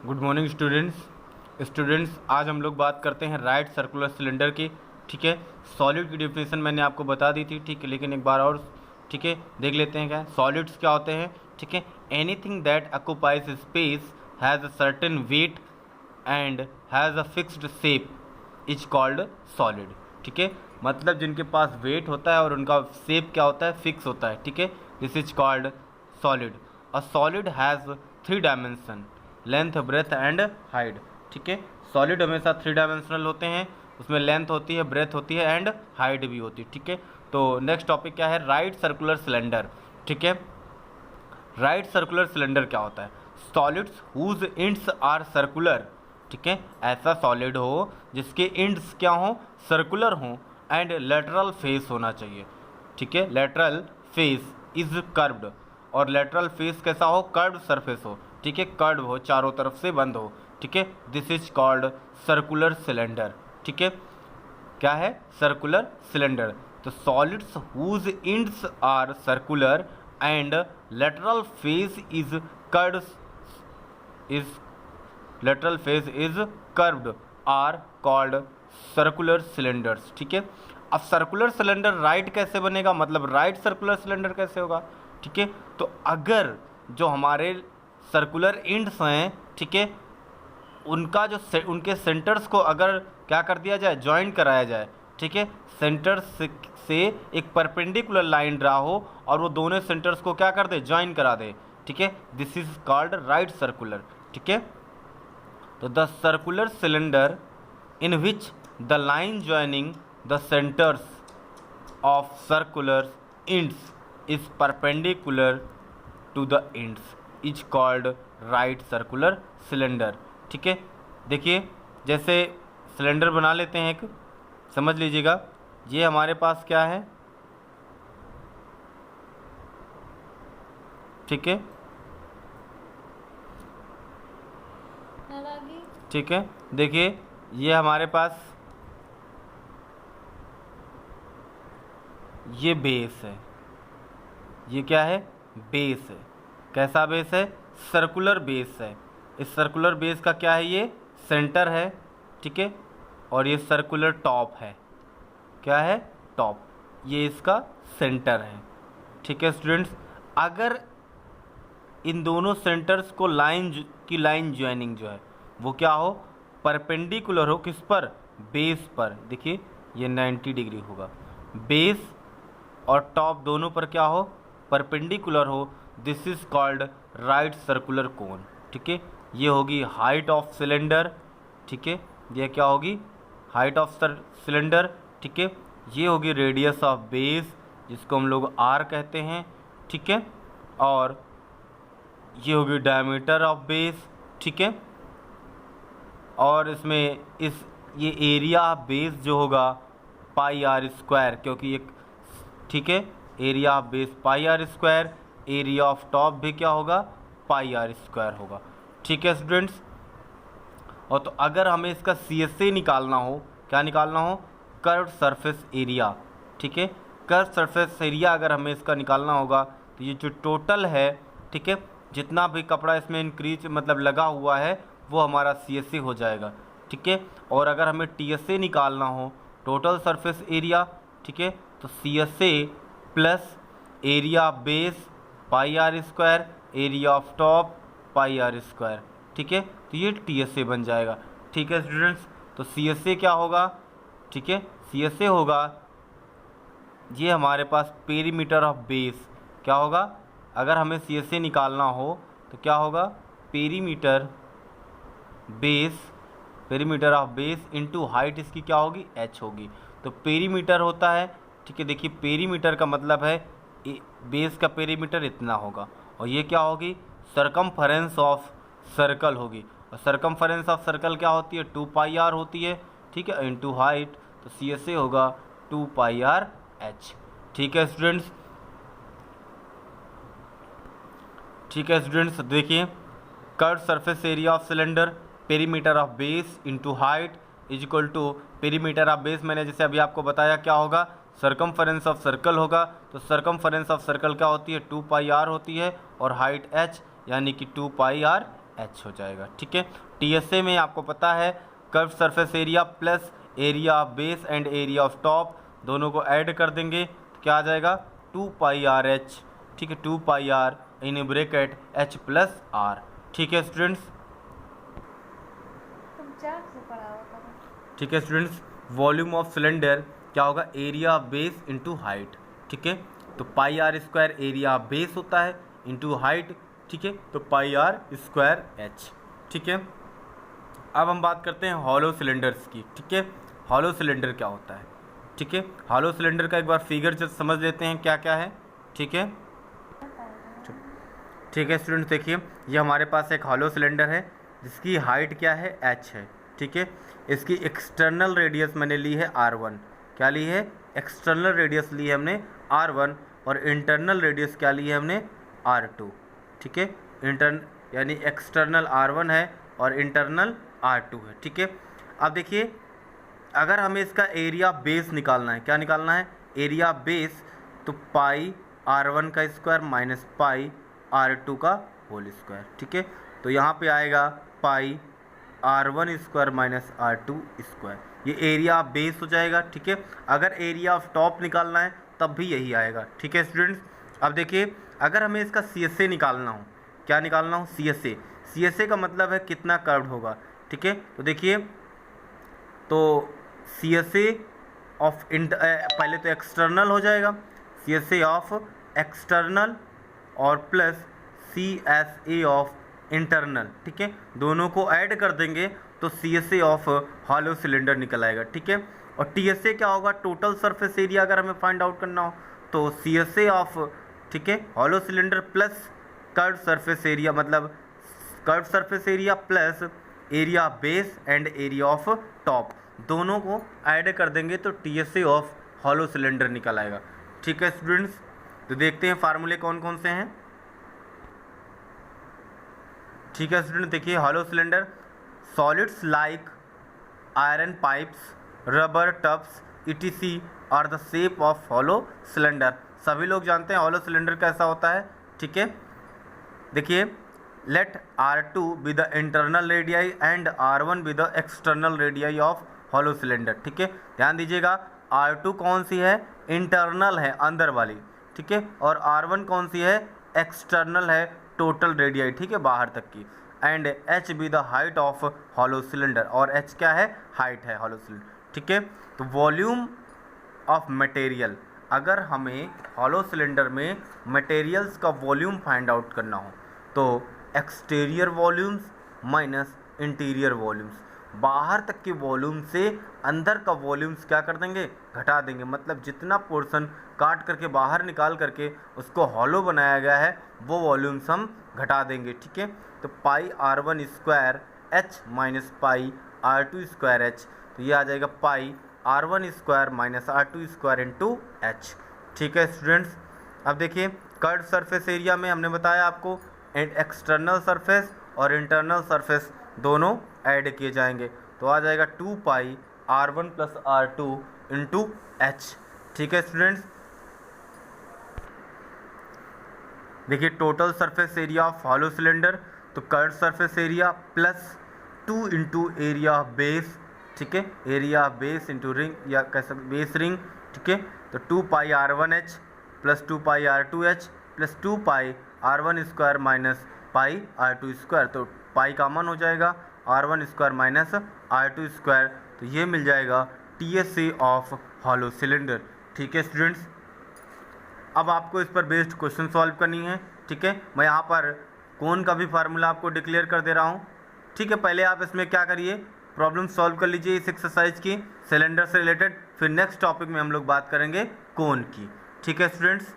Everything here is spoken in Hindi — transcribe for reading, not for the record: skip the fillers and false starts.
गुड मॉर्निंग स्टूडेंट्स आज हम लोग बात करते हैं राइट सर्कुलर सिलेंडर की। ठीक है, सॉलिड की डेफिनेशन मैंने आपको बता दी थी। ठीक है, लेकिन एक बार और ठीक है देख लेते हैं क्या सॉलिड्स क्या होते हैं। ठीक है, anything that occupies space has a certain weight and has a fixed shape is called solid. ठीक है, मतलब जिनके पास वेट होता है और उनका शेप क्या होता है, फिक्स होता है। ठीक है, this is called solid. A solid has 3 dimension, length, breadth and height. ठीक है, सॉलिड हमेशा 3 डायमेंशनल होते हैं, उसमें लेंथ होती है, ब्रेथ होती है एंड हाइट भी होती है। ठीक है, तो नेक्स्ट टॉपिक क्या है, राइट सर्कुलर सिलेंडर। ठीक है, राइट सर्कुलर सिलेंडर क्या होता है, solids whose ends are circular. ठीक है, ऐसा सॉलिड हो जिसके एंड्स क्या हो, सर्कुलर हो एंड लेटरल फेस होना चाहिए। ठीक है, लेटरल फेस इज कर्व्ड, और लेटरल फेस कैसा हो, कर्व्ड सरफेस हो। ठीक है, कर्व हो, चारों तरफ से बंद हो। ठीक है, this is called circular cylinder. ठीक है, क्या है, सर्कुलर सिलेंडर। तो solids whose ends are circular and lateral face is curved is lateral face is curved are called circular cylinders। ठीक है, अब सर्कुलर सिलेंडर राइट कैसे बनेगा, मतलब राइट सर्कुलर सिलेंडर कैसे होगा। ठीक है, तो अगर जो हमारे सर्कुलर एंड्स हैं, ठीक है, उनका जो उनके सेंटर्स को अगर क्या कर दिया जाए, ज्वाइन कराया जाए। ठीक है, सेंटर से एक परपेंडिकुलर लाइन ड्रा हो और वो दोनों सेंटर्स को क्या कर दे, ज्वाइन करा दे। ठीक है, this is called right circular. ठीक है, तो the circular cylinder in which the line joining the centres of circular ends is perpendicular to the ends is called right circular cylinder. ठीक है, देखिए जैसे सिलेंडर बना लेते हैं एक, समझ लीजिएगा, ये हमारे पास क्या है। ठीक है, ठीक है, देखिए ये हमारे पास ये बेस है, ये क्या है, बेस है। कैसा बेस है, सर्कुलर बेस है। इस सर्कुलर बेस का क्या है, ये सेंटर है। ठीक है, और ये सर्कुलर टॉप है, क्या है, टॉप, ये इसका सेंटर है। ठीक है स्टूडेंट्स, अगर इन दोनों सेंटर्स को लाइन ज्वाइनिंग जो है वो क्या हो, परपेंडिकुलर हो, किस पर, बेस पर। देखिए ये 90 डिग्री होगा, बेस और टॉप दोनों पर क्या हो, परपेंडिकुलर हो, this is called right circular cone. ठीक है, ये होगी हाइट ऑफ सिलेंडर। ठीक है, ये क्या होगी, हाइट ऑफ सिलेंडर। ठीक है, ये होगी रेडियस ऑफ बेस, जिसको हम लोग आर कहते हैं। ठीक है, और ये होगी डायमीटर ऑफ बेस। ठीक है, और इसमें ये एरिया ऑफ बेस जो होगा पाई आर स्क्वायर, क्योंकि एक, ठीक है, area of base pi r square, area of top भी क्या होगा, पाई आर स्क्वायर होगा। ठीक है स्टूडेंट्स, और तो अगर हमें इसका CSA निकालना हो, क्या निकालना हो, कर्व सरफेस एरिया। ठीक है, कर्व सरफेस एरिया अगर हमें इसका निकालना होगा तो ये जो टोटल है, ठीक है, जितना भी कपड़ा इसमें इंक्रीज मतलब लगा हुआ है वो हमारा CSA हो जाएगा। ठीक है, और अगर हमें TSA निकालना हो, टोटल सरफेस एरिया, ठीक है, तो CSA plus area of base pi r square, area of top pi r square. ठीक है, तो ये TSA बन जाएगा। ठीक है स्टूडेंट्स, तो CSA क्या होगा, ठीक है, CSA होगा, ये हमारे पास पेरीमीटर ऑफ बेस क्या होगा, अगर हमें CSA निकालना हो तो क्या होगा, perimeter of base into height इसकी क्या होगी, h होगी। तो पेरीमीटर होता है, ठीक है, देखिए पेरीमीटर का मतलब है बेस का पेरीमीटर इतना होगा, और ये क्या होगी, सरकमफरेंस ऑफ सर्कल होगी, और सरकमफरेंस ऑफ सर्कल क्या होती है, 2 पाई आर होती है। ठीक है, इंटू हाइट, तो CSA होगा 2 पाई आर h। ठीक है स्टूडेंट्स, ठीक है स्टूडेंट्स, देखिए curve surface area of cylinder perimeter of base into height is equal to perimeter of base, मैंने जैसे अभी आपको बताया क्या होगा, सरकमफरेंस ऑफ सर्कल होगा। तो सरकमफरेंस ऑफ सर्कल क्या होती है, 2 पाई आर होती है, और हाइट h यानी कि 2 पाई आर एच हो जाएगा। ठीक है, टीएसए में आपको पता है curve surface area plus area of base and area of top दोनों को ऐड कर देंगे तो क्या आ जाएगा 2πr/h। ठीक है, 2πr in bracket h plus r. ठीक है स्टूडेंट्स, ठीक है स्टूडेंट्स, वॉल्यूम ऑफ सिलेंडर क्या होगा एरिया बेस इंटू हाइट। ठीक है, तो πr² एरिया बेस होता है इंटू हाइट। ठीक है, तो πr²h। ठीक है, अब हम बात करते हैं हॉलो सिलेंडर्स की। ठीक है, हॉलो सिलेंडर क्या होता है। ठीक है, हॉलो सिलेंडर का एक बार फिगर जब समझ लेते हैं क्या क्या है। ठीक है, ठीक है स्टूडेंट्स, देखिए ये हमारे पास एक हॉलो सिलेंडर है जिसकी हाइट क्या है h है। ठीक है, इसकी एक्सटर्नल रेडियस मैंने ली है r1। क्या ली है, एक्सटर्नल रेडियस ली है हमने r1 और इंटरनल रेडियस क्या ली है हमने r2। ठीक है, यानी एक्सटर्नल r1 है और इंटरनल r2 है। ठीक है, अब देखिए अगर हमें इसका एरिया बेस निकालना है, क्या निकालना है एरिया बेस, तो पाई r1 का स्क्वायर माइनस पाई r2 का होल स्क्वायर। ठीक है, तो यहाँ पे आएगा पाई r1 square minus r2 square, ये एरिया बेस हो जाएगा। ठीक है, अगर एरिया ऑफ टॉप निकालना है तब भी यही आएगा। ठीक है स्टूडेंट्स, अब देखिए अगर हमें इसका CSA निकालना हो, क्या निकालना हो CSA, CSA का मतलब है कितना कर्व्ड होगा। ठीक है, तो देखिए तो CSA ऑफ पहले तो एक्सटर्नल हो जाएगा, CSA ऑफ एक्सटर्नल और प्लस CSA ऑफ इंटरनल। ठीक है, दोनों को ऐड कर देंगे तो CSA ऑफ हॉलो सिलेंडर निकल आएगा। ठीक है, और TSA क्या होगा टोटल सरफेस एरिया अगर हमें फाइंड आउट करना हो तो CSA ऑफ, ठीक है, hollow cylinder plus curve surface area, मतलब curve surface area plus area base and area of top दोनों को ऐड कर देंगे तो TSA ऑफ हॉलो सिलेंडर निकल आएगा। ठीक है स्टूडेंट्स, तो देखते हैं फार्मूले कौन कौन से हैं। ठीक है स्टूडेंट, देखिए hollow cylinder solids like iron pipes rubber tubs etc are the shape of hollow cylinder. सभी लोग जानते हैं हॉलो सिलेंडर कैसा होता है। ठीक है, देखिए let R2 be the internal radii and R1 be the external radii of hollow cylinder. ठीक है, ध्यान दीजिएगा R2 कौन सी है इंटरनल है अंदर वाली। ठीक है, और R1 कौन सी है एक्सटर्नल है टोटल रेडियाई। ठीक है, बाहर तक की। And H be the height of hollow cylinder, और H क्या है हाइट है हॉलो सिलेंडर। ठीक है, तो वॉल्यूम ऑफ मटेरियल, अगर हमें हॉलो सिलेंडर में मटेरियल्स का वॉल्यूम फाइंड आउट करना हो तो exterior volumes minus interior volumes, बाहर तक के वॉल्यूम से अंदर का वॉल्यूम्स क्या कर देंगे घटा देंगे, मतलब जितना पोर्शन काट करके बाहर निकाल करके उसको हॉलो बनाया गया है वो वॉल्यूम्स हम घटा देंगे। ठीक है, तो पाई R1 square H minus pi R2 square H, तो ये आ जाएगा पाई R1 square minus R2 square into H। ठीक है स्टूडेंट्स, अब देखिए कर्व सरफेस एरिया में हमने बताया आपको एक्सटर्नल सरफेस और इंटरनल सरफेस दोनों ऐड किए जाएंगे तो आ जाएगा 2 पाई R1 plus R2 into H। ठीक है स्टूडेंट्स, देखिए total surface area of hollow cylinder, तो curve surface area plus 2 into area base. ठीक है, एरिया बेस इंटू रिंग या कैसे बेस रिंग। ठीक है, तो 2 पाई R1H प्लस 2 पाई R2H प्लस 2 पाई R1 square minus pi R2 square, तो पाई कॉमन हो जाएगा R1 square minus R2 square, तो ये मिल जाएगा TSA ऑफ हॉलो सिलेंडर। ठीक है स्टूडेंट्स, अब आपको इस पर बेस्ड क्वेश्चन सॉल्व करनी है। ठीक है, मैं यहाँ पर कौन का भी फार्मूला आपको डिक्लेयर कर दे रहा हूँ। ठीक है, पहले आप इसमें क्या करिए प्रॉब्लम सॉल्व कर लीजिए इस एक्सरसाइज की सिलेंडर से रिलेटेड, फिर नेक्स्ट टॉपिक में हम लोग बात करेंगे कोन की। ठीक है स्टूडेंट्स।